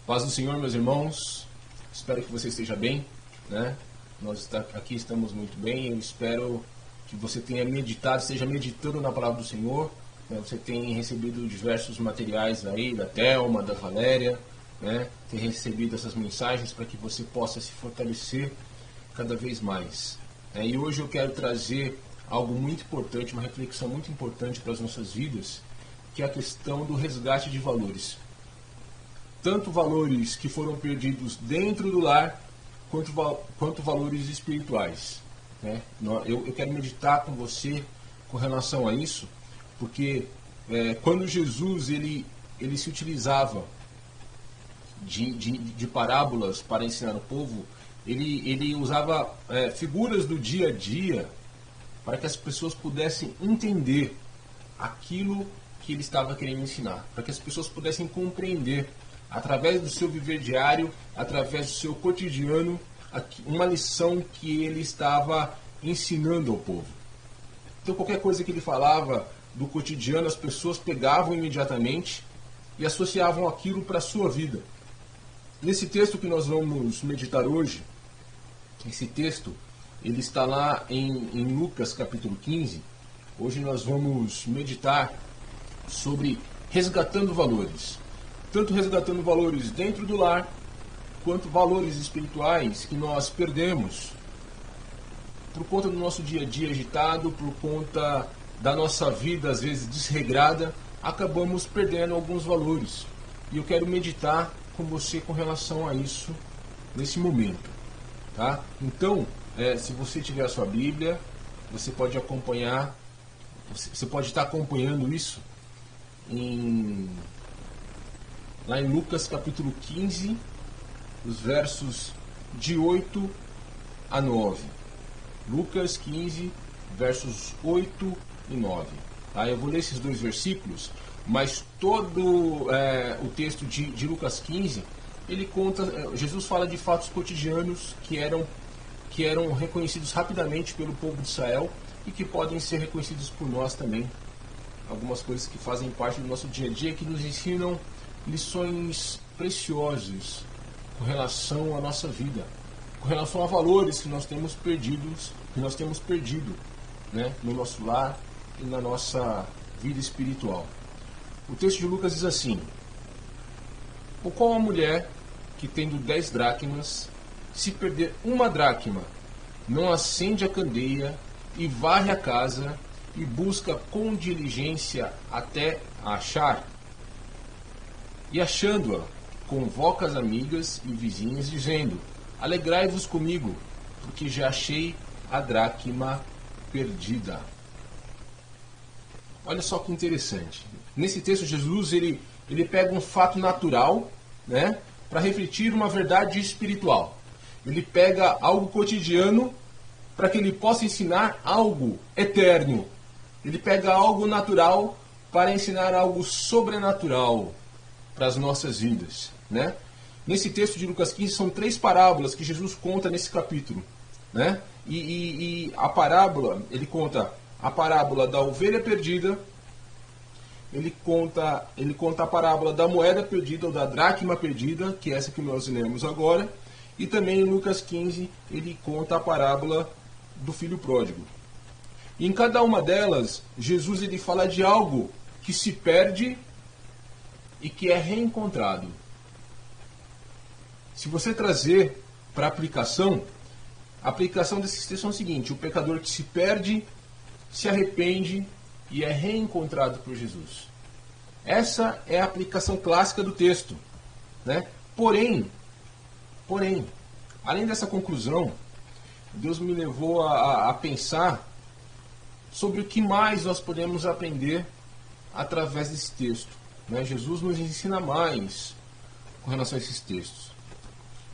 Paz do Senhor, meus irmãos. Espero que você esteja bem, né? Nós aqui estamos muito bem. Eu espero que você tenha meditado, esteja meditando na palavra do Senhor, né? Você tem recebido diversos materiais aí da Thelma, da Valéria, né? Tem recebido essas mensagens para que você possa se fortalecer cada vez mais. E hoje eu quero trazer algo muito importante, uma reflexão muito importante para as nossas vidas, que é a questão do resgate de valores. Tanto valores que foram perdidos dentro do lar, quanto valores espirituais, né? Eu quero meditar com você com relação a isso, porque quando Jesus ele se utilizava de parábolas para ensinar o povo, ele usava figuras do dia a dia para que as pessoas pudessem entender aquilo que ele estava querendo ensinar, para que as pessoas pudessem compreender através do seu viver diário, através do seu cotidiano, uma lição que ele estava ensinando ao povo. Então qualquer coisa que ele falava do cotidiano, as pessoas pegavam imediatamente e associavam aquilo para a sua vida. Nesse texto que nós vamos meditar hoje, esse texto, ele está lá em Lucas capítulo 15. Hoje nós vamos meditar sobre resgatando valores. Tanto resgatando valores dentro do lar, quanto valores espirituais que nós perdemos por conta do nosso dia a dia agitado, por conta da nossa vida às vezes desregrada, acabamos perdendo alguns valores. E eu quero meditar com você com relação a isso nesse momento, tá? Então, se você tiver a sua Bíblia, você pode acompanhar, você pode estar acompanhando isso lá em Lucas capítulo 15, os versos de 8 a 9. Lucas 15, versos 8 e 9. Tá? Eu vou ler esses dois versículos, mas todo o texto de Lucas 15, ele conta, Jesus fala de fatos cotidianos que eram reconhecidos rapidamente pelo povo de Israel e que podem ser reconhecidos por nós também. Algumas coisas que fazem parte do nosso dia a dia, que nos ensinam lições preciosas com relação à nossa vida, com relação a valores que nós temos perdido, né, no nosso lar e na nossa vida espiritual. O texto de Lucas diz assim: ou qual a mulher que tendo 10 dracmas, se perder uma dracma, não acende a candeia e varre a casa e busca com diligência até a achar? E achando-a, convoca as amigas e vizinhas, dizendo: alegrai-vos comigo, porque já achei a dracma perdida. Olha só que interessante. Nesse texto, Jesus ele pega um fato natural, né, para refletir uma verdade espiritual. Ele pega algo cotidiano para que ele possa ensinar algo eterno. Ele pega algo natural para ensinar algo sobrenatural para as nossas vidas, né? Nesse texto de Lucas 15 são 3 parábolas que Jesus conta nesse capítulo, né? E a parábola, ele conta a parábola da ovelha perdida, ele conta a parábola da moeda perdida ou da dracma perdida, que é essa que nós lemos agora, e também em Lucas 15 ele conta a parábola do filho pródigo. E em cada uma delas, Jesus ele fala de algo que se perde e que é reencontrado. Se você trazer para a aplicação desses textos é o seguinte: o pecador que se perde, se arrepende e é reencontrado por Jesus. Essa é a aplicação clássica do texto, né? Porém, além dessa conclusão, Deus me levou a pensar sobre o que mais nós podemos aprender através desse texto, né? Jesus nos ensina mais com relação a esses textos.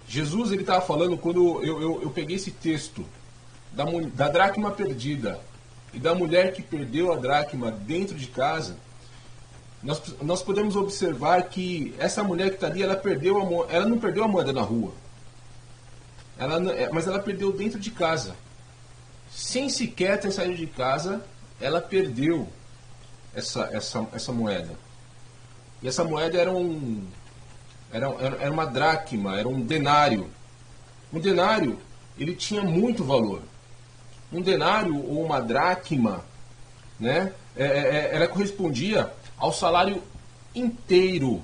Jesus ele estava falando, quando eu peguei esse texto da dracma perdida e da mulher que perdeu a dracma dentro de casa, nós podemos observar que essa mulher que está ali, ela não perdeu a moeda na rua, mas ela perdeu dentro de casa. Sem sequer ter saído de casa, ela perdeu essa moeda. E essa moeda Era uma dracma, era um denário. Um denário, ele tinha muito valor. Um denário ou uma dracma, né, ela correspondia ao salário inteiro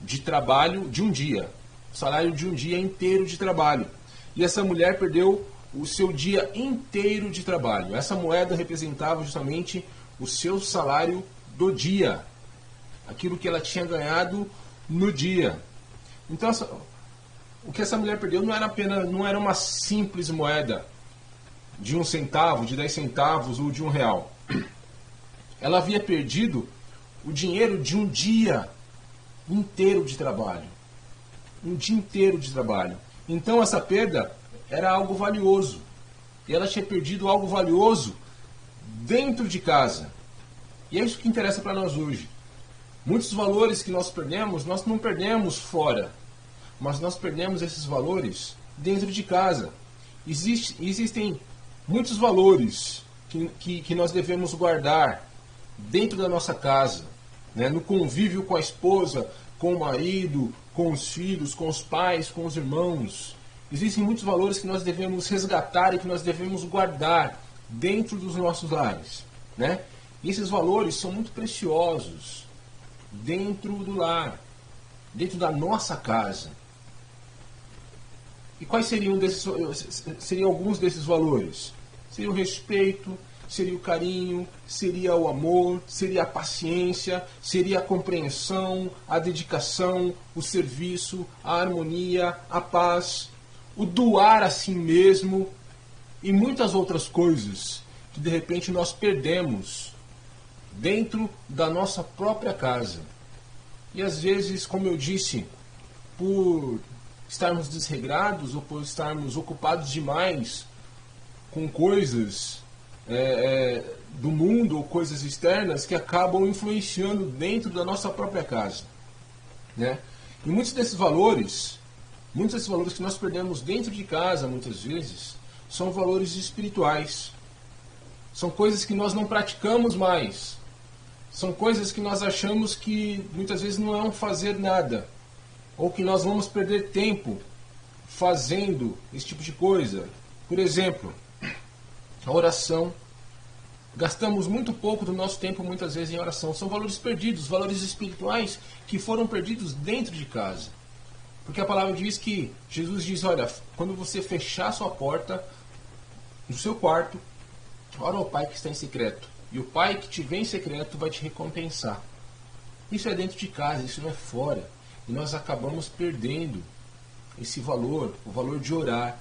de trabalho de um dia. O salário de um dia inteiro de trabalho. E essa mulher perdeu o seu dia inteiro de trabalho. Essa moeda representava justamente o seu salário do dia. Aquilo que ela tinha ganhado no dia. Então, o que essa mulher perdeu não era uma simples moeda de 1 centavo, de 10 centavos ou de R$ 1. Ela havia perdido o dinheiro de um dia inteiro de trabalho. Um dia inteiro de trabalho. Então essa perda era algo valioso. E ela tinha perdido algo valioso dentro de casa. E é isso que interessa para nós hoje. Muitos valores que nós não perdemos fora. Mas nós perdemos esses valores dentro de casa. Existem muitos valores que nós devemos guardar dentro da nossa casa, né? No convívio com a esposa, com o marido, com os filhos, com os pais, com os irmãos. Existem muitos valores que nós devemos resgatar e que nós devemos guardar dentro dos nossos lares, né? E esses valores são muito preciosos dentro do lar, dentro da nossa casa. E quais seriam alguns desses valores? Seria o respeito, seria o carinho, seria o amor, seria a paciência, seria a compreensão, a dedicação, o serviço, a harmonia, a paz, o doar a si mesmo e muitas outras coisas que de repente nós perdemos dentro da nossa própria casa. E às vezes, como eu disse, por estarmos desregrados ou por estarmos ocupados demais com coisas do mundo ou coisas externas que acabam influenciando dentro da nossa própria casa, né? E muitos desses valores que nós perdemos dentro de casa, muitas vezes, são valores espirituais. São coisas que nós não praticamos mais. São coisas que nós achamos que muitas vezes não é um fazer nada. Ou que nós vamos perder tempo fazendo esse tipo de coisa. Por exemplo, a oração. Gastamos muito pouco do nosso tempo, muitas vezes, em oração. São valores perdidos, valores espirituais que foram perdidos dentro de casa. Porque a palavra diz que, Jesus diz, olha, quando você fechar sua porta no seu quarto, ora ao Pai que está em secreto. E o Pai que te vê em secreto vai te recompensar. Isso é dentro de casa, isso não é fora. E nós acabamos perdendo esse valor, o valor de orar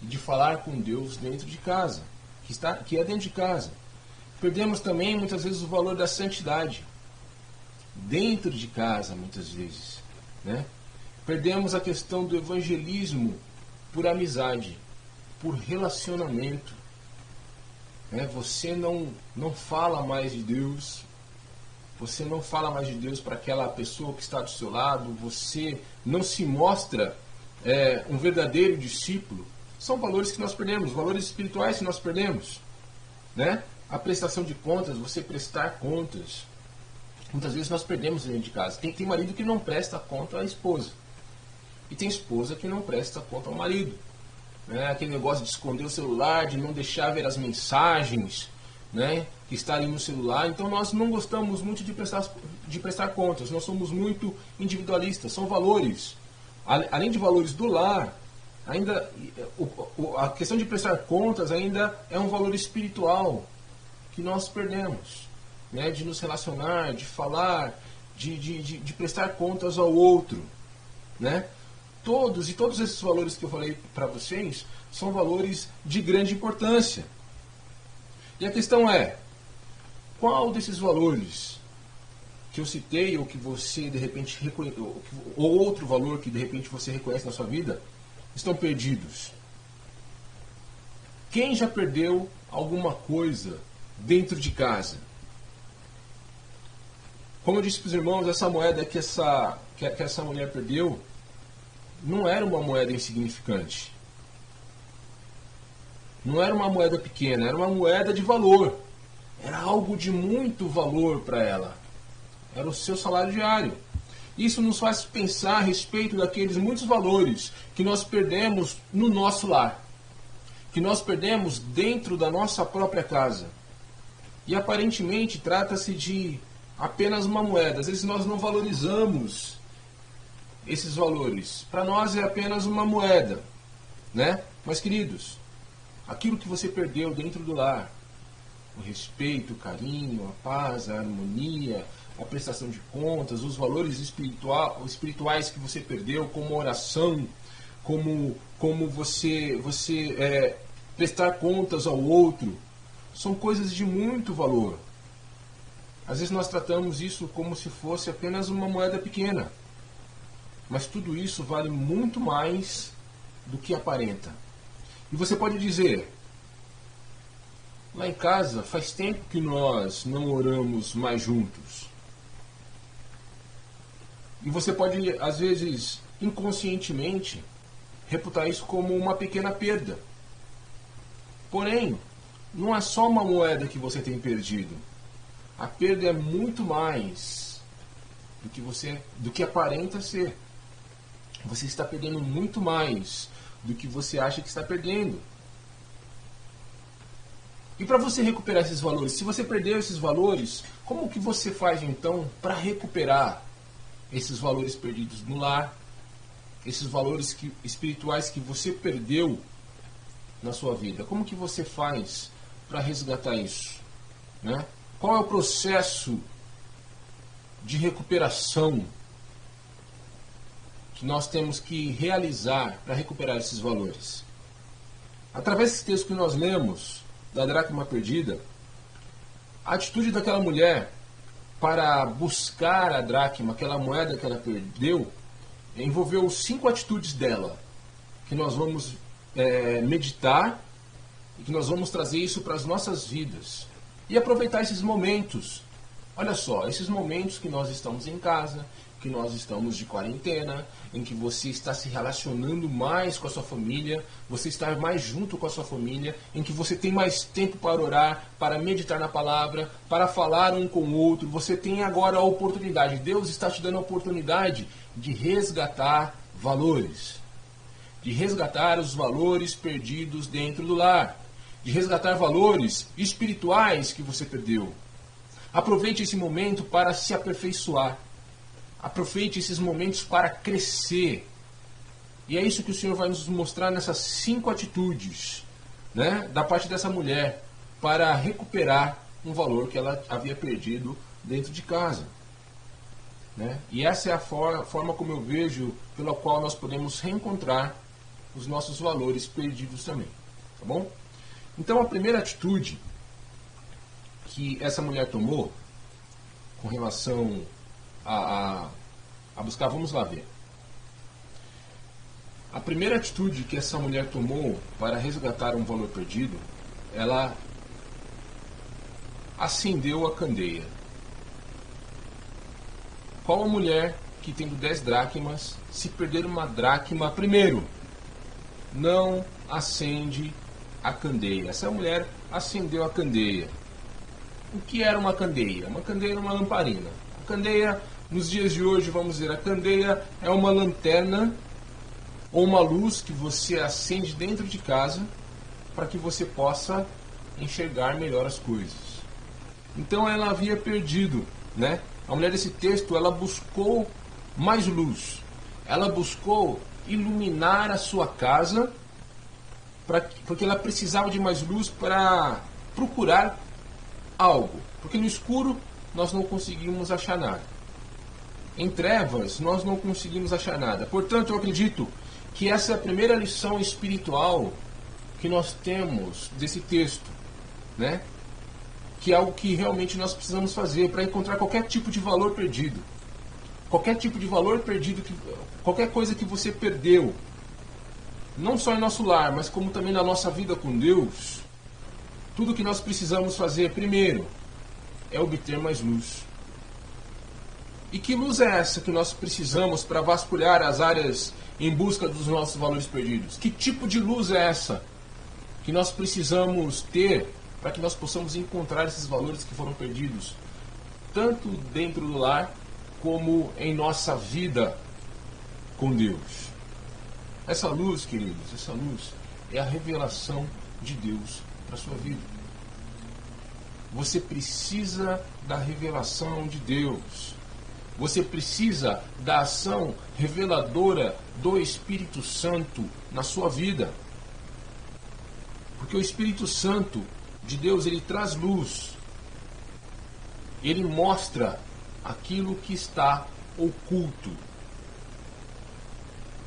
e de falar com Deus dentro de casa, que é dentro de casa. Perdemos também, muitas vezes, o valor da santidade dentro de casa, muitas vezes, né? Perdemos a questão do evangelismo por amizade, por relacionamento, né? Você não fala mais de Deus. Você não fala mais de Deus para aquela pessoa que está do seu lado. Você não se mostra um verdadeiro discípulo. São valores que nós perdemos, valores espirituais que nós perdemos, né? A prestação de contas, você prestar contas. Muitas vezes nós perdemos dentro de casa. Tem marido que não presta conta à esposa. E tem esposa que não presta conta ao marido. Né? Aquele negócio de esconder o celular, de não deixar ver as mensagens, né, que está ali no celular. Então nós não gostamos muito de prestar contas. Nós somos muito individualistas. São valores. Além de valores do lar, ainda a questão de prestar contas ainda é um valor espiritual que nós perdemos, né, de nos relacionar, de falar, de prestar contas ao outro, né? Todos esses valores que eu falei para vocês são valores de grande importância. E a questão é, qual desses valores que eu citei, ou que você de repente ou outro valor que de repente você reconhece na sua vida, estão perdidos? Quem já perdeu alguma coisa dentro de casa? Como eu disse para os irmãos, essa moeda que essa mulher perdeu não era uma moeda insignificante. Não era uma moeda pequena, era uma moeda de valor. Era algo de muito valor para ela. Era o seu salário diário. Isso nos faz pensar a respeito daqueles muitos valores que nós perdemos no nosso lar, que nós perdemos dentro da nossa própria casa. E aparentemente trata-se de apenas uma moeda. Às vezes nós não valorizamos esses valores. Para nós é apenas uma moeda, né? Mas queridos, aquilo que você perdeu dentro do lar, o respeito, o carinho, a paz, a harmonia, a prestação de contas, os valores espirituais que você perdeu, como oração, como você prestar contas ao outro, são coisas de muito valor. Às vezes nós tratamos isso como se fosse apenas uma moeda pequena, mas tudo isso vale muito mais do que aparenta. E você pode dizer: lá em casa faz tempo que nós não oramos mais juntos. E você pode, às vezes, inconscientemente, reputar isso como uma pequena perda. Porém, não é só uma moeda que você tem perdido. A perda é muito mais do que aparenta ser. Você está perdendo muito mais do que você acha que está perdendo. E para você recuperar esses valores, se você perdeu esses valores, como que você faz então para recuperar esses valores perdidos no lar, esses valores espirituais que você perdeu na sua vida? Como que você faz para resgatar isso, né? Qual é o processo de recuperação que nós temos que realizar para recuperar esses valores? Através desse texto que nós lemos, da dracma perdida, a atitude daquela mulher para buscar a dracma, aquela moeda que ela perdeu, envolveu 5 atitudes dela, que nós vamos meditar e que nós vamos trazer isso para as nossas vidas. E aproveitar esses momentos. Olha só, esses momentos que nós estamos em casa, que nós estamos de quarentena, em que você está se relacionando mais com a sua família, você está mais junto com a sua família, em que você tem mais tempo para orar, para meditar na palavra, para falar um com o outro. Você tem agora a oportunidade, Deus está te dando a oportunidade de resgatar valores, de resgatar os valores perdidos dentro do lar, de resgatar valores espirituais que você perdeu. Aproveite esse momento para se aperfeiçoar. Aproveite esses momentos para crescer. E é isso que o Senhor vai nos mostrar nessas 5 atitudes, né, da parte dessa mulher, para recuperar um valor que ela havia perdido dentro de casa, né? E essa é a forma como eu vejo pela qual nós podemos reencontrar os nossos valores perdidos também. Tá bom? Então a primeira atitude que essa mulher tomou com relação a buscar, vamos lá ver. A primeira atitude que essa mulher tomou para resgatar um valor perdido, ela acendeu a candeia. Qual a mulher que, tendo 10 dracmas, se perder uma dracma, primeiro, não acende a candeia? Essa mulher acendeu a candeia. O que era uma candeia? Uma candeia era uma lamparina. A candeia, nos dias de hoje, vamos dizer, a candeia é uma lanterna ou uma luz que você acende dentro de casa para que você possa enxergar melhor as coisas. Então ela havia perdido, né? A mulher desse texto, ela buscou mais luz. Ela buscou iluminar a sua casa porque ela precisava de mais luz para procurar algo. Porque no escuro nós não conseguimos achar nada. Em trevas nós não conseguimos achar nada. Portanto, eu acredito que essa é a primeira lição espiritual que nós temos desse texto, né? Que é algo que realmente nós precisamos fazer para encontrar qualquer tipo de valor perdido. Qualquer tipo de valor perdido, qualquer coisa que você perdeu, não só em nosso lar, mas como também na nossa vida com Deus. Tudo que nós precisamos fazer, primeiro, é obter mais luz. E que luz é essa que nós precisamos para vasculhar as áreas em busca dos nossos valores perdidos? Que tipo de luz é essa que nós precisamos ter para que nós possamos encontrar esses valores que foram perdidos, tanto dentro do lar, como em nossa vida com Deus. Essa luz, queridos, essa luz é a revelação de Deus para a sua vida. Você precisa da revelação de Deus. Você precisa da ação reveladora do Espírito Santo na sua vida. Porque o Espírito Santo de Deus, ele traz luz. Ele mostra aquilo que está oculto.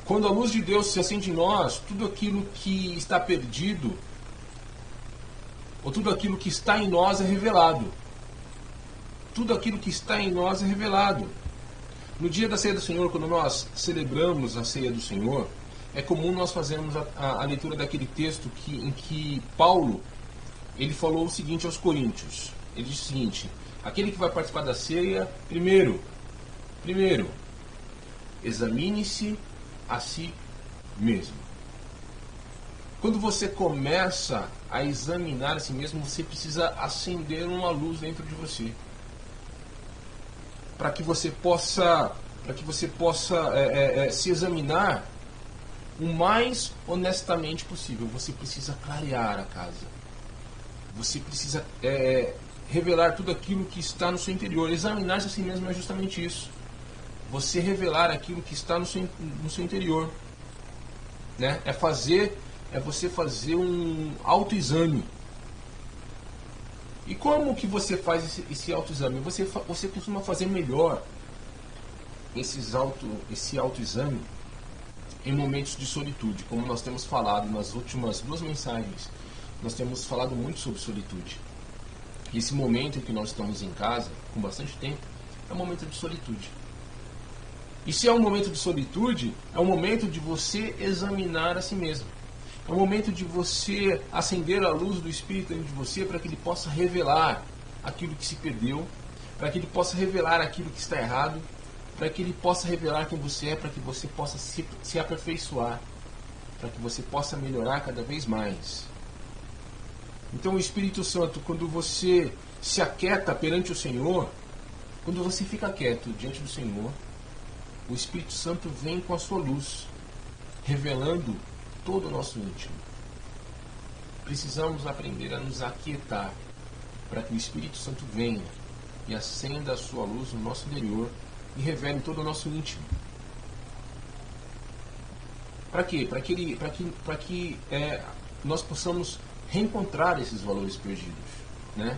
Quando a luz de Deus se acende em nós, tudo aquilo que está perdido, ou tudo aquilo que está em nós é revelado. Tudo aquilo que está em nós é revelado. No dia da ceia do Senhor, quando nós celebramos a ceia do Senhor, é comum nós fazermos a leitura daquele texto em que Paulo ele falou o seguinte aos Coríntios. Ele disse o seguinte: aquele que vai participar da ceia, primeiro, examine-se a si mesmo. Quando você começa a examinar a si mesmo, você precisa acender uma luz dentro de você, para que você possa se examinar o mais honestamente possível. Você precisa clarear a casa. Você precisa revelar tudo aquilo que está no seu interior. Examinar-se a si mesmo é justamente isso. Você revelar aquilo que está no seu interior, né? É você fazer um autoexame. E como que você faz esse autoexame? Você costuma fazer melhor esse autoexame em momentos de solitude, como nós temos falado nas últimas 2 mensagens. Nós temos falado muito sobre solitude. E esse momento em que nós estamos em casa, com bastante tempo, é um momento de solitude. E se é um momento de solitude, é um momento de você examinar a si mesmo. É um momento de você acender a luz do Espírito dentro de você, para que ele possa revelar aquilo que se perdeu, para que ele possa revelar aquilo que está errado, para que ele possa revelar quem você é, para que você possa se aperfeiçoar, para que você possa melhorar cada vez mais. Então o Espírito Santo, quando você se aquieta perante o Senhor, quando você fica quieto diante do Senhor, o Espírito Santo vem com a sua luz, revelando todo o nosso íntimo. Precisamos aprender a nos aquietar, para que o Espírito Santo venha e acenda a sua luz no nosso interior e revele todo o nosso íntimo. Para quê? Para que nós possamos reencontrar esses valores perdidos, né?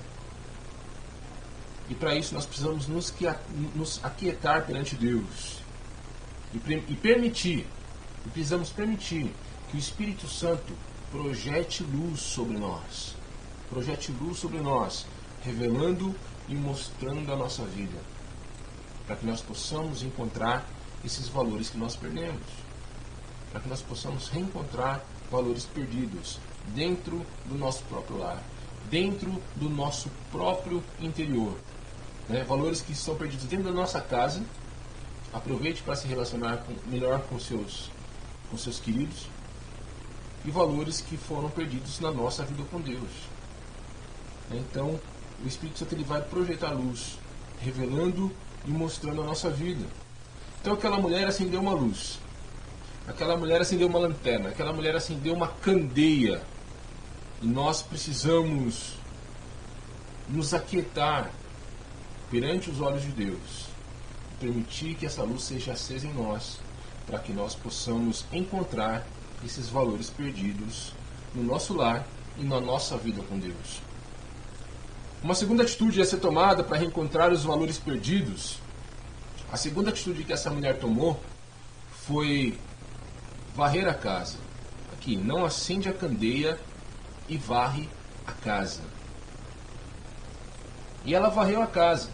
E para isso nós precisamos nos aquietar perante Deus e precisamos permitir que o Espírito Santo projete luz sobre nós, revelando e mostrando a nossa vida, para que nós possamos encontrar esses valores que nós perdemos, para que nós possamos reencontrar valores perdidos dentro do nosso próprio lar, dentro do nosso próprio interior, né? Valores que estão perdidos dentro da nossa casa. Aproveite para se relacionar melhor com seus queridos, e valores que foram perdidos na nossa vida com Deus. Então, o Espírito Santo ele vai projetar luz, revelando e mostrando a nossa vida. Então, aquela mulher acendeu uma luz, aquela mulher acendeu uma lanterna, aquela mulher acendeu uma candeia, e nós precisamos nos aquietar perante os olhos de Deus, permitir que essa luz seja acesa em nós, para que nós possamos encontrar esses valores perdidos no nosso lar e na nossa vida com Deus. Uma segunda atitude a ser tomada para reencontrar os valores perdidos, a segunda atitude que essa mulher tomou foi varrer a casa. Aqui, não acende a candeia e varre a casa. E ela varreu a casa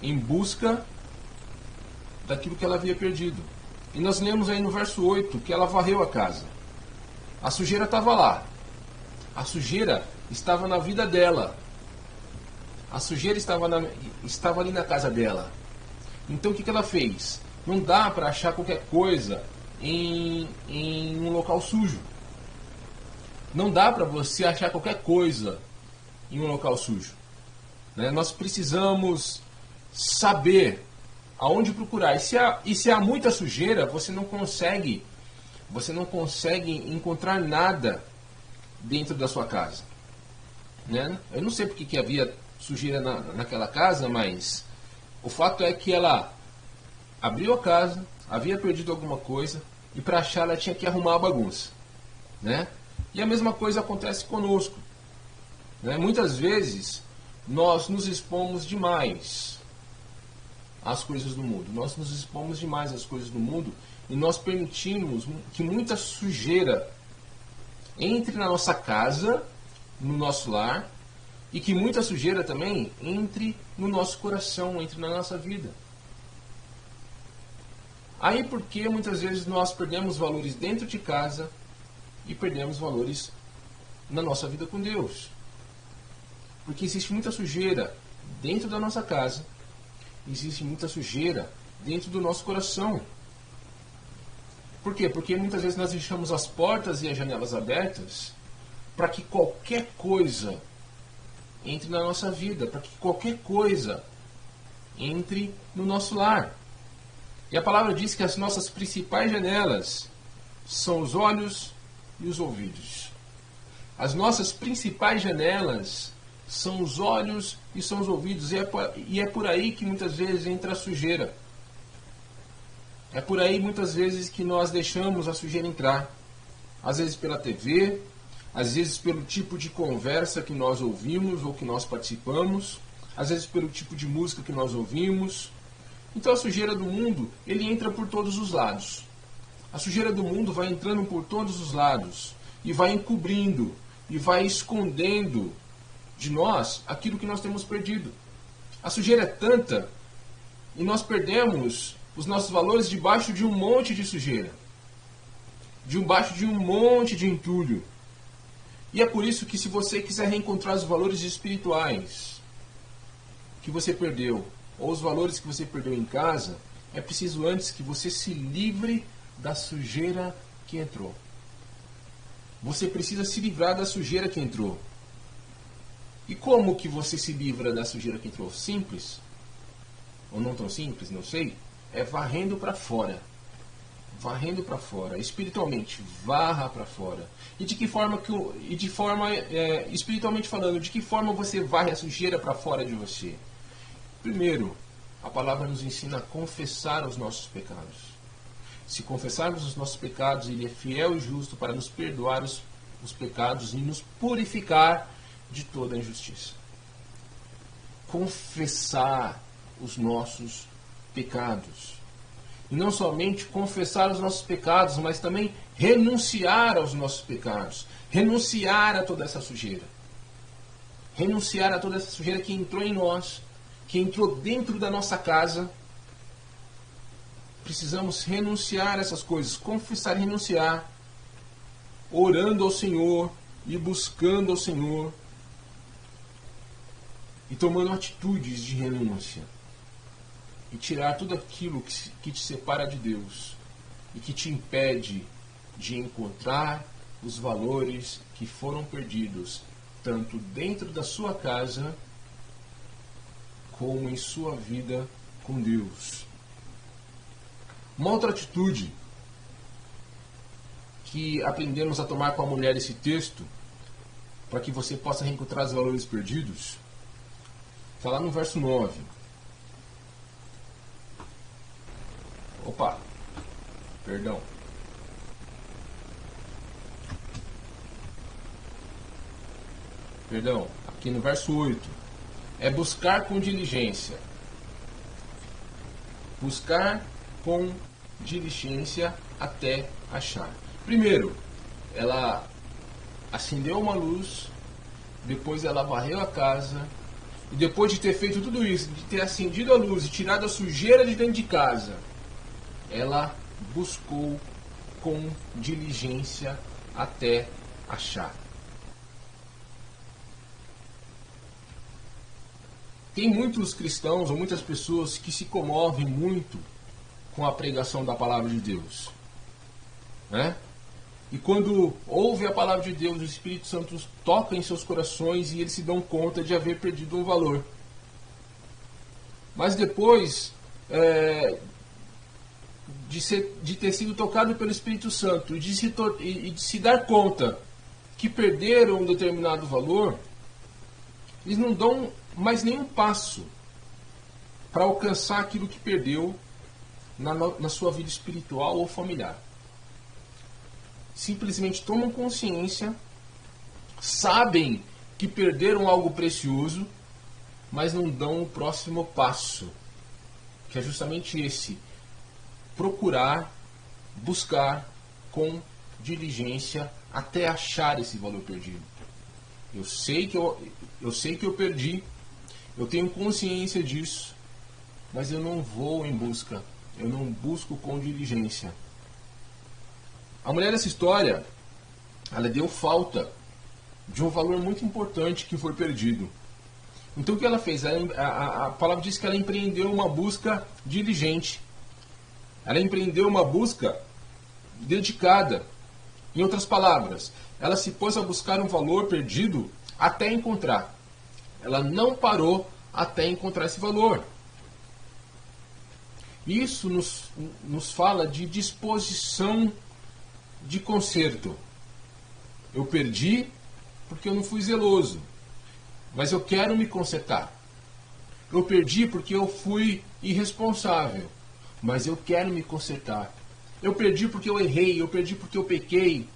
em busca daquilo que ela havia perdido. E nós lemos aí no verso 8 que ela varreu a casa. A sujeira estava lá. A sujeira estava na vida dela. A sujeira estava ali na casa dela. Então o que ela fez? Não dá para achar qualquer coisa em um local sujo. Não dá para você achar qualquer coisa em um local sujo, né? Nós precisamos saber aonde procurar. E se há muita sujeira, você não consegue encontrar nada dentro da sua casa, né? Eu não sei porque que havia sujeira naquela casa, mas o fato é que ela abriu a casa, havia perdido alguma coisa, e para achar ela tinha que arrumar a bagunça, né? E a mesma coisa acontece conosco, né? Muitas vezes nós nos expomos demais às coisas do mundo. Nós nos expomos demais às coisas do mundo e nós permitimos que muita sujeira entre na nossa casa, no nosso lar, e que muita sujeira também entre no nosso coração, entre na nossa vida. Aí porque muitas vezes nós perdemos valores dentro de casa e perdemos valores na nossa vida com Deus. Porque existe muita sujeira dentro da nossa casa, existe muita sujeira dentro do nosso coração. Por quê? Porque muitas vezes nós deixamos as portas e as janelas abertas para que qualquer coisa entre na nossa vida, para que qualquer coisa entre no nosso lar. E a palavra diz que as nossas principais janelas são os olhos e os ouvidos. As nossas principais janelas são os olhos e são os ouvidos. E é por aí que muitas vezes entra a sujeira. É por aí muitas vezes que nós deixamos a sujeira entrar. Às vezes pela TV, às vezes pelo tipo de conversa que nós ouvimos ou que nós participamos, às vezes pelo tipo de música que nós ouvimos. Então a sujeira do mundo, ele entra por todos os lados. A sujeira do mundo vai entrando por todos os lados e vai encobrindo e vai escondendo de nós aquilo que nós temos perdido. A sujeira é tanta e nós perdemos os nossos valores debaixo de um monte de sujeira, debaixo de um monte de entulho. E é por isso que, se você quiser reencontrar os valores espirituais que você perdeu, ou os valores que você perdeu em casa, é preciso antes que você se livre da sujeira que entrou. Você precisa se livrar da sujeira que entrou. E como que você se livra da sujeira que entrou? Simples? Ou não tão simples, não sei. É varrendo para fora. Varrendo para fora. Espiritualmente, varra para fora. E de que forma espiritualmente falando, de que forma você varre a sujeira para fora de você? Primeiro, a palavra nos ensina a confessar os nossos pecados. Se confessarmos os nossos pecados, Ele é fiel e justo para nos perdoar os pecados e nos purificar de toda a injustiça. Confessar os nossos pecados. E não somente confessar os nossos pecados, mas também renunciar aos nossos pecados. Renunciar a toda essa sujeira. Renunciar a toda essa sujeira que entrou em nós, que entrou dentro da nossa casa. Precisamos renunciar a essas coisas, confessar e renunciar, orando ao Senhor e buscando ao Senhor e tomando atitudes de renúncia e tirar tudo aquilo que te separa de Deus e que te impede de encontrar os valores que foram perdidos tanto dentro da sua casa como em sua vida com Deus. Uma outra atitude que aprendemos a tomar com a mulher esse texto, para que você possa reencontrar os valores perdidos, está lá no verso 9. Opa, perdão. Perdão, aqui no verso 8. É buscar com diligência. Buscar com diligência até achar. Primeiro, ela acendeu uma luz, depois ela varreu a casa, e depois de ter feito tudo isso, de ter acendido a luz e tirado a sujeira de dentro de casa, ela buscou com diligência até achar. Tem muitos cristãos ou muitas pessoas que se comovem muito com a pregação da palavra de Deus, né? E quando ouve a palavra de Deus, o Espírito Santo toca em seus corações e eles se dão conta de haver perdido um valor. Mas depois de ter sido tocado pelo Espírito Santo e de se dar conta que perderam um determinado valor, eles não dão mais nenhum passo para alcançar aquilo que perdeu na sua vida espiritual ou familiar. Simplesmente tomam consciência, sabem que perderam algo precioso, mas não dão o próximo passo, que é justamente esse: procurar, buscar com diligência até achar esse valor perdido. Eu sei que eu perdi, eu tenho consciência disso, mas eu não vou em busca, eu não busco com diligência. A mulher dessa história, ela deu falta de um valor muito importante que foi perdido. Então o que ela fez? A palavra diz que ela empreendeu uma busca diligente. Ela empreendeu uma busca dedicada. Em outras palavras, ela se pôs a buscar um valor perdido até encontrar. Ela não parou até encontrar esse valor. Isso nos fala de disposição de conserto. Eu perdi porque eu não fui zeloso, mas eu quero me consertar. Eu perdi porque eu fui irresponsável, mas eu quero me consertar. Eu perdi porque eu errei, eu perdi porque eu pequei,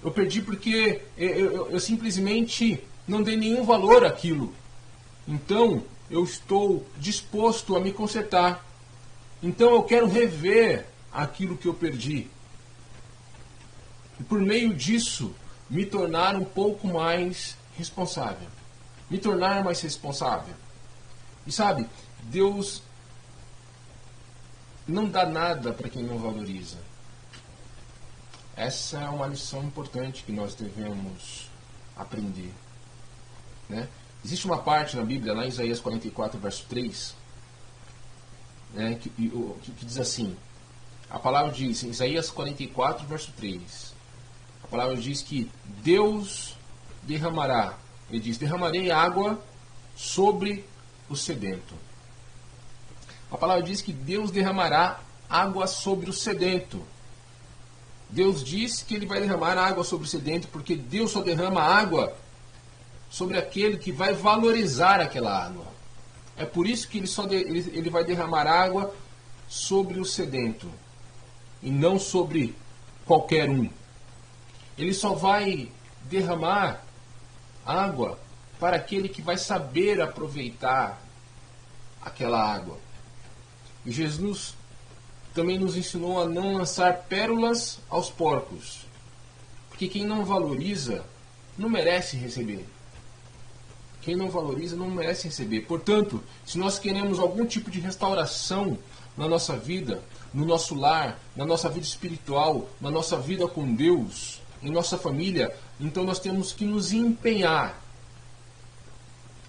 eu perdi porque eu simplesmente não dei nenhum valor àquilo. Então eu estou disposto a me consertar. Então eu quero rever aquilo que eu perdi. E por meio disso, me tornar um pouco mais responsável. Me tornar mais responsável. E sabe, Deus não dá nada para quem não valoriza. Essa é uma lição importante que nós devemos aprender. Né? Existe uma parte na Bíblia, lá em Isaías 44, verso 3, né, que diz assim: a palavra diz, em Isaías 44, verso 3, a palavra diz que Deus derramará, ele diz: derramarei água sobre o sedento. A palavra diz que Deus derramará água sobre o sedento. Deus diz que ele vai derramar água sobre o sedento, porque Deus só derrama água sobre aquele que vai valorizar aquela água. É por isso que ele vai derramar água sobre o sedento e não sobre qualquer um. Ele só vai derramar água para aquele que vai saber aproveitar aquela água. E Jesus também nos ensinou a não lançar pérolas aos porcos, porque quem não valoriza não merece receber. Quem não valoriza não merece receber. Portanto, se nós queremos algum tipo de restauração na nossa vida, no nosso lar, na nossa vida espiritual, na nossa vida com Deus, em nossa família, então nós temos que nos empenhar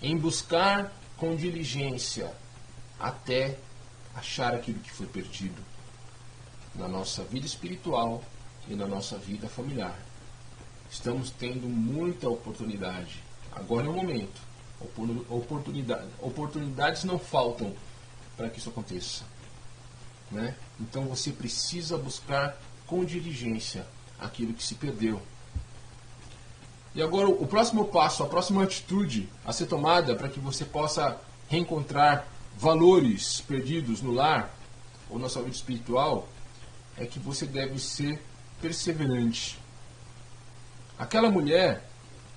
em buscar com diligência até achar aquilo que foi perdido na nossa vida espiritual e na nossa vida familiar. Estamos tendo muita oportunidade. Agora é o momento. Oportunidades não faltam para que isso aconteça. Né? Então você precisa buscar com diligência aquilo que se perdeu. E agora o próximo passo, a próxima atitude a ser tomada para que você possa reencontrar valores perdidos no lar ou na sua vida espiritual é que você deve ser perseverante. Aquela mulher,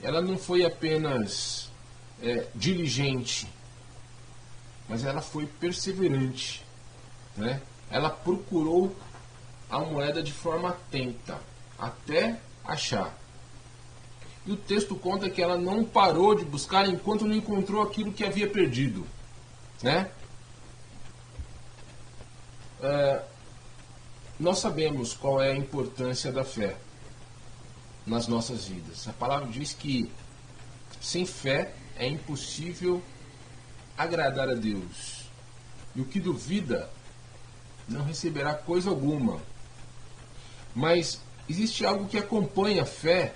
ela não foi apenas diligente, mas ela foi perseverante. Né? Ela procurou a moeda de forma atenta, até achar. E o texto conta que ela não parou de buscar enquanto não encontrou aquilo que havia perdido. Né? Nós sabemos qual é a importância da fé nas nossas vidas. A palavra diz que sem fé é impossível agradar a Deus. E o que duvida não receberá coisa alguma. Mas existe algo que acompanha a fé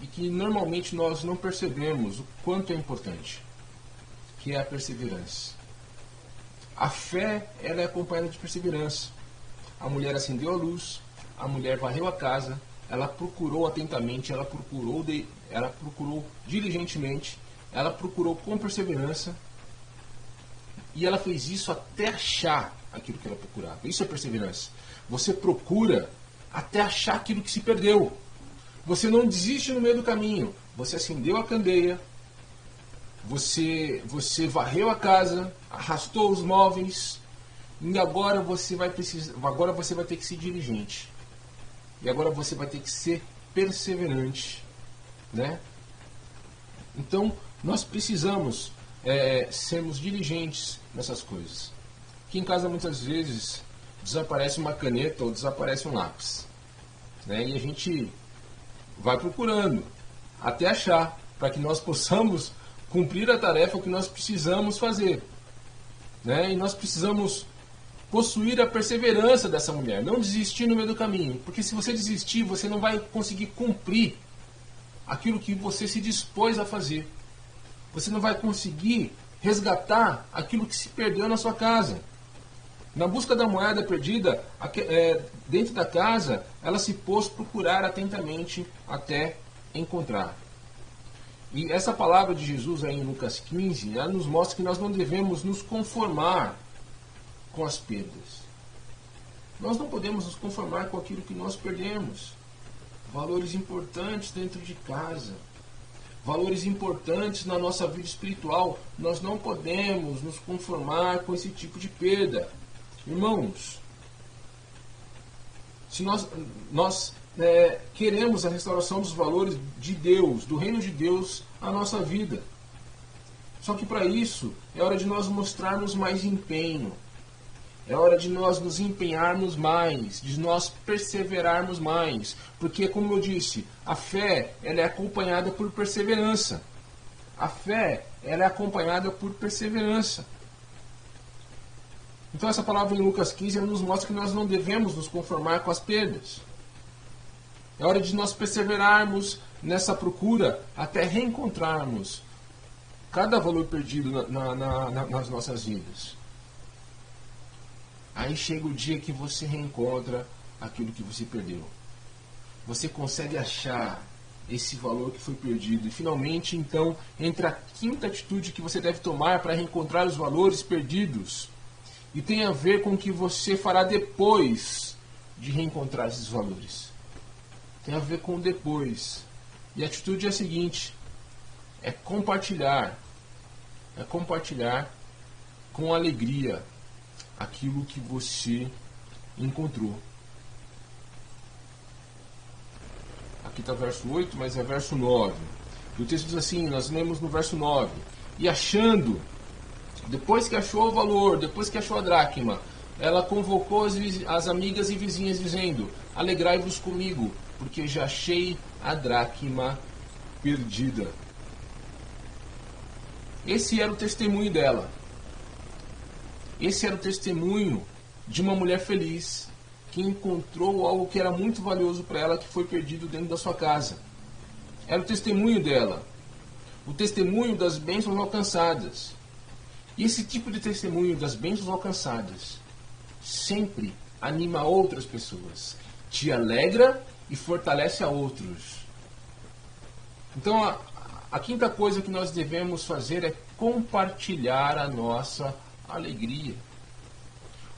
e que normalmente nós não percebemos o quanto é importante, que é a perseverança. A fé, ela é acompanhada de perseverança. A mulher acendeu a luz, a mulher varreu a casa, ela procurou atentamente, ela procurou diligentemente, ela procurou com perseverança, e ela fez isso até achar aquilo que ela procurava. Isso é perseverança. Você procura até achar aquilo que se perdeu. Você não desiste no meio do caminho. Você acendeu a candeia, você varreu a casa, arrastou os móveis, e agora você vai ter que ser diligente. E agora você vai ter que ser perseverante, né? Então, nós precisamos sermos diligentes nessas coisas. Aqui em casa, muitas vezes, desaparece uma caneta ou desaparece um lápis, né? E a gente vai procurando até achar, para que nós possamos cumprir a tarefa que nós precisamos fazer, né? E nós precisamos possuir a perseverança dessa mulher, não desistir no meio do caminho, porque se você desistir, você não vai conseguir cumprir aquilo que você se dispôs a fazer. Você não vai conseguir resgatar aquilo que se perdeu na sua casa. Na busca da moeda perdida, dentro da casa, ela se pôs a procurar atentamente até encontrar. E essa palavra de Jesus aí em Lucas 15, ela nos mostra que nós não devemos nos conformar com as perdas. Nós não podemos nos conformar com aquilo que nós perdemos. Valores importantes dentro de casa, valores importantes na nossa vida espiritual. Nós não podemos nos conformar com esse tipo de perda. Irmãos, se nós queremos a restauração dos valores de Deus, do reino de Deus, à nossa vida. Só que para isso é hora de nós mostrarmos mais empenho. É hora de nós nos empenharmos mais, de nós perseverarmos mais. Porque, como eu disse, a fé ela é acompanhada por perseverança. A fé ela é acompanhada por perseverança. Então essa palavra em Lucas 15 ela nos mostra que nós não devemos nos conformar com as perdas. É hora de nós perseverarmos nessa procura até reencontrarmos cada valor perdido nas nossas vidas. Aí chega o dia que você reencontra aquilo que você perdeu. Você consegue achar esse valor que foi perdido. E finalmente, então, entra a quinta atitude que você deve tomar para reencontrar os valores perdidos. E tem a ver com o que você fará depois de reencontrar esses valores. Tem a ver com o depois. E a atitude é a seguinte: é compartilhar com alegria aquilo que você encontrou. Aqui está verso 8, mas é verso 9. E o texto diz assim, nós lemos no verso 9. E achando, depois que achou o valor, depois que achou a dracma, ela convocou as amigas e vizinhas, dizendo: alegrai-vos comigo, porque já achei a dracma perdida. Esse era o testemunho dela. Esse era o testemunho de uma mulher feliz que encontrou algo que era muito valioso para ela, que foi perdido dentro da sua casa. Era o testemunho dela. O testemunho das bênçãos alcançadas. E esse tipo de testemunho das bênçãos alcançadas sempre anima outras pessoas. Te alegra e fortalece a outros. Então, a quinta coisa que nós devemos fazer é compartilhar a nossa alegria.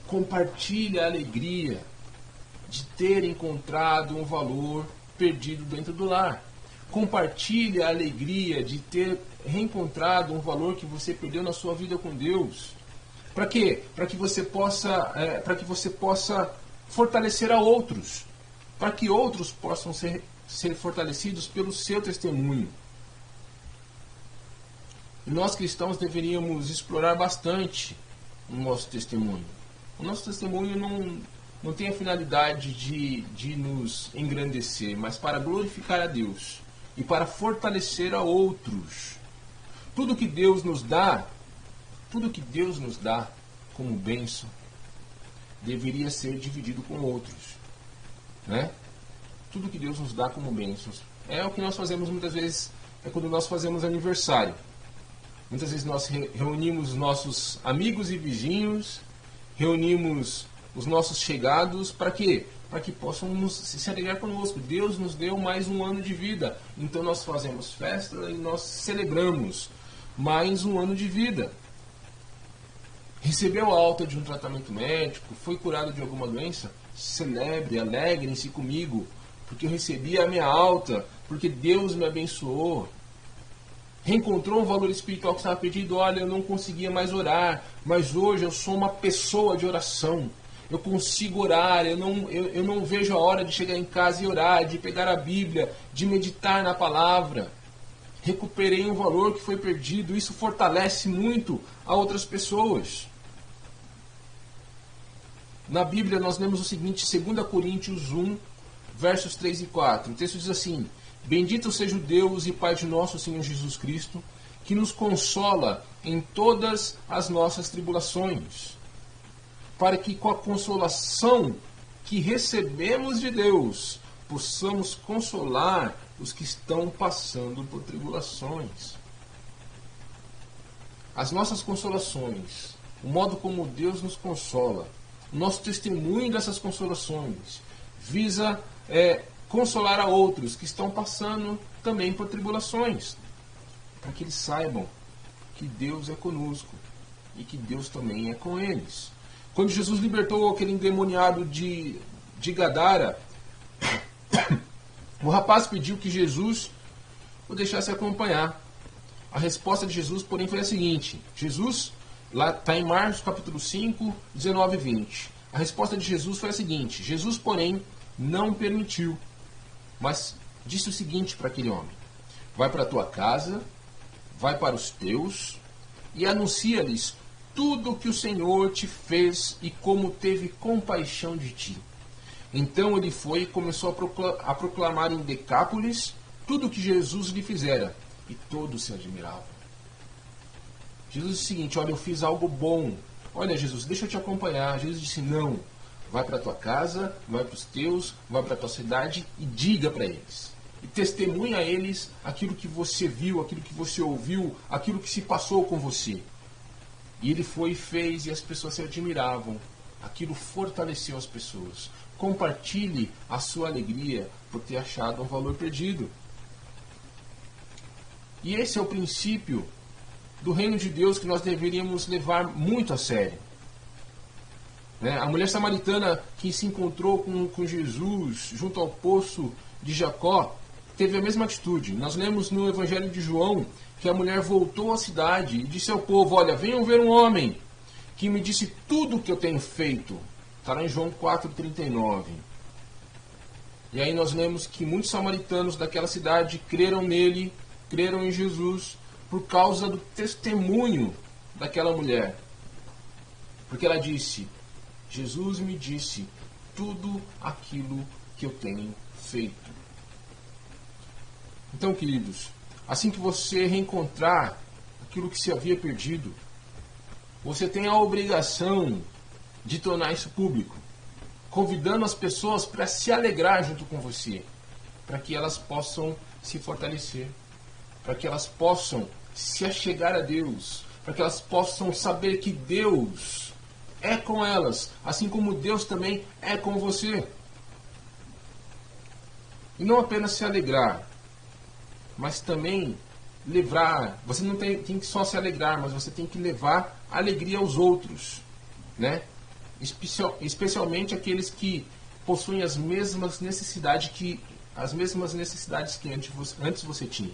Compartilhe a alegria de ter encontrado um valor perdido dentro do lar. Compartilhe a alegria de ter reencontrado um valor que você perdeu na sua vida com Deus. Para quê? Para que você possa fortalecer a outros. Para que outros possam ser fortalecidos pelo seu testemunho. E nós cristãos deveríamos explorar bastante o nosso testemunho. O nosso testemunho não tem a finalidade de nos engrandecer, mas para glorificar a Deus e para fortalecer a outros. Tudo que Deus nos dá como bênção, deveria ser dividido com outros, né? Tudo que Deus nos dá como bênçãos. É o que nós fazemos muitas vezes, é quando nós fazemos aniversário. Muitas vezes nós reunimos nossos amigos e vizinhos, reunimos os nossos chegados, para quê? Para que possam se alegrar conosco. Deus nos deu mais um ano de vida, então nós fazemos festa e nós celebramos mais um ano de vida. Recebeu a alta de um tratamento médico, foi curado de alguma doença? Celebre, alegrem-se comigo, porque eu recebi a minha alta, porque Deus me abençoou. Reencontrou um valor espiritual que estava perdido. Olha, eu não conseguia mais orar, mas hoje eu sou uma pessoa de oração. Eu consigo orar, eu não vejo a hora de chegar em casa e orar, de pegar a Bíblia, de meditar na palavra. Recuperei um valor que foi perdido. Isso fortalece muito a outras pessoas. Na Bíblia nós lemos o seguinte, 2 Coríntios 1, versos 3 e 4. O texto diz assim: Bendito seja o Deus e Pai de nosso Senhor Jesus Cristo, que nos consola em todas as nossas tribulações, para que com a consolação que recebemos de Deus, possamos consolar os que estão passando por tribulações. As nossas consolações, o modo como Deus nos consola, o nosso testemunho dessas consolações, visa consolar a outros que estão passando também por tribulações, para que eles saibam que Deus é conosco e que Deus também é com eles. Quando Jesus libertou aquele endemoniado de Gadara, o rapaz pediu que Jesus o deixasse acompanhar. A resposta de Jesus, porém, foi a seguinte. Jesus, lá está em Marcos capítulo 5, 19 e 20. A resposta de Jesus foi a seguinte. Jesus, porém, não permitiu, mas disse o seguinte para aquele homem: vai para a tua casa, vai para os teus e anuncia-lhes tudo o que o Senhor te fez e como teve compaixão de ti. Então ele foi e começou a proclamar em Decápolis tudo o que Jesus lhe fizera, e todos se admiravam. Jesus disse o seguinte: olha, eu fiz algo bom. Olha, Jesus, deixa eu te acompanhar. Jesus disse: não, vai para a tua casa, vai para os teus, vai para a tua cidade e diga para eles. E testemunha a eles aquilo que você viu, aquilo que você ouviu, aquilo que se passou com você. E ele foi e fez, e as pessoas se admiravam. Aquilo fortaleceu as pessoas. Compartilhe a sua alegria por ter achado um valor perdido. E esse é o princípio do reino de Deus que nós deveríamos levar muito a sério. A mulher samaritana que se encontrou com Jesus junto ao poço de Jacó teve a mesma atitude. Nós lemos no Evangelho de João que a mulher voltou à cidade e disse ao povo: olha, venham ver um homem que me disse tudo o que eu tenho feito. Está lá em João 4,39. E aí nós lemos que muitos samaritanos daquela cidade creram nele, creram em Jesus, por causa do testemunho daquela mulher. Porque ela disse: Jesus me disse tudo aquilo que eu tenho feito. Então, queridos, assim que você reencontrar aquilo que se havia perdido, você tem a obrigação de tornar isso público, convidando as pessoas para se alegrar junto com você, para que elas possam se fortalecer, para que elas possam se achegar a Deus, para que elas possam saber que Deus é com elas, assim como Deus também é com você. E não apenas se alegrar, mas também levar. Você não tem que só se alegrar, mas você tem que levar alegria aos outros, né? Especialmente aqueles que possuem as mesmas necessidades que antes você tinha.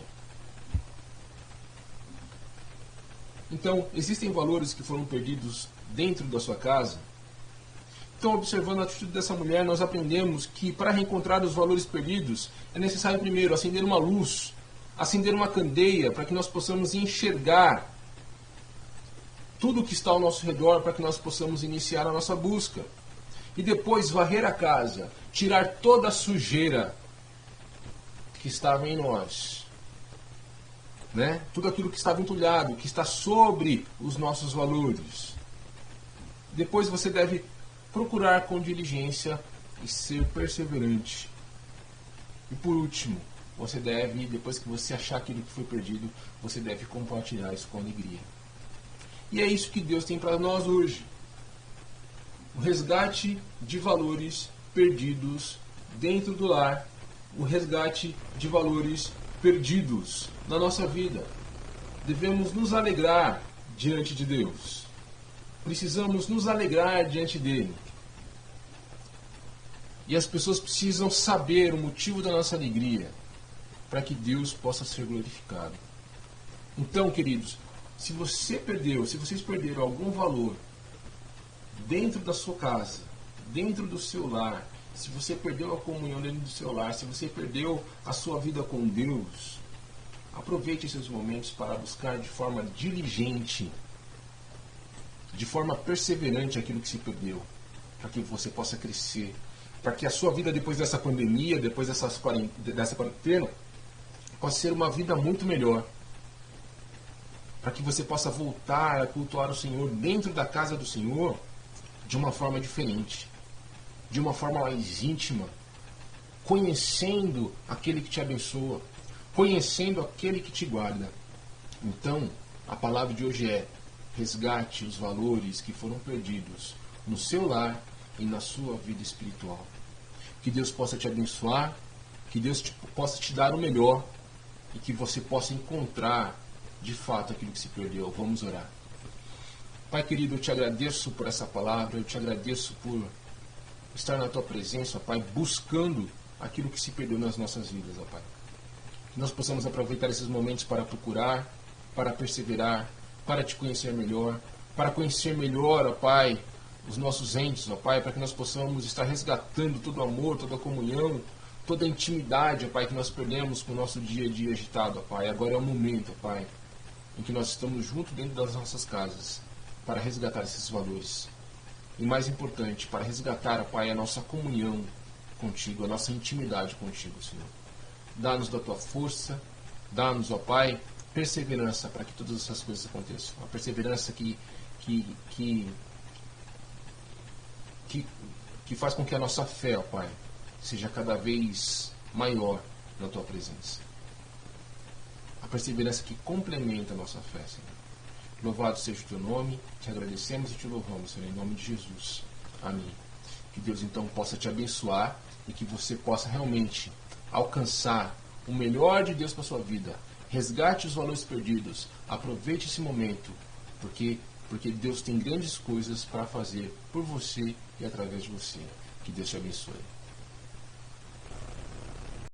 Então, existem valores que foram perdidos dentro da sua casa. Então, observando a atitude dessa mulher, nós aprendemos que para reencontrar os valores perdidos, é necessário primeiro acender uma luz, acender uma candeia, para que nós possamos enxergar tudo o que está ao nosso redor, para que nós possamos iniciar a nossa busca. E depois varrer a casa, tirar toda a sujeira que estava em nós. Tudo aquilo que estava entulhado, que está sobre os nossos valores. Depois você deve procurar com diligência e ser perseverante. E por último, você deve, depois que você achar aquilo que foi perdido, você deve compartilhar isso com alegria. E é isso que Deus tem para nós hoje. O resgate de valores perdidos dentro do lar, o resgate de valores perdidos na nossa vida. Devemos nos alegrar diante de Deus. Precisamos nos alegrar diante dele. E as pessoas precisam saber o motivo da nossa alegria, para que Deus possa ser glorificado. Então, queridos, se vocês perderam algum valor dentro da sua casa, dentro do seu lar, se você perdeu a comunhão dentro do seu lar, se você perdeu a sua vida com Deus, aproveite esses momentos para buscar de forma diligente, de forma perseverante aquilo que se perdeu, para que você possa crescer, para que a sua vida depois dessa pandemia, depois dessa quarentena, possa ser uma vida muito melhor, para que você possa voltar a cultuar o Senhor dentro da casa do Senhor de uma forma diferente, de uma forma mais íntima, conhecendo aquele que te abençoa, conhecendo aquele que te guarda. Então, a palavra de hoje é: resgate os valores que foram perdidos no seu lar e na sua vida espiritual. Que Deus possa te abençoar, que Deus possa te dar o melhor e que você possa encontrar de fato aquilo que se perdeu. Vamos orar. Pai querido, eu te agradeço por essa palavra, eu te agradeço por estar na tua presença, Pai, buscando aquilo que se perdeu nas nossas vidas, ó Pai. Que nós possamos aproveitar esses momentos para procurar, para perseverar, para te conhecer melhor, para conhecer melhor, ó Pai, os nossos entes, ó Pai, para que nós possamos estar resgatando todo o amor, toda a comunhão, toda a intimidade, ó Pai, que nós perdemos com o nosso dia a dia agitado, ó Pai. Agora é o momento, ó Pai, em que nós estamos juntos dentro das nossas casas para resgatar esses valores. E mais importante, para resgatar, ó Pai, a nossa comunhão contigo, a nossa intimidade contigo, Senhor. Dá-nos da tua força, dá-nos, ó Pai, perseverança para que todas essas coisas aconteçam. A perseverança que faz com que a nossa fé, ó Pai, seja cada vez maior na tua presença. A perseverança que complementa a nossa fé, Senhor. Louvado seja o teu nome, te agradecemos e te louvamos, Senhor, em nome de Jesus. Amém. Que Deus então possa te abençoar e que você possa realmente alcançar o melhor de Deus para a sua vida. Resgate os valores perdidos. Aproveite esse momento, porque Deus tem grandes coisas para fazer por você e através de você. Que Deus te abençoe.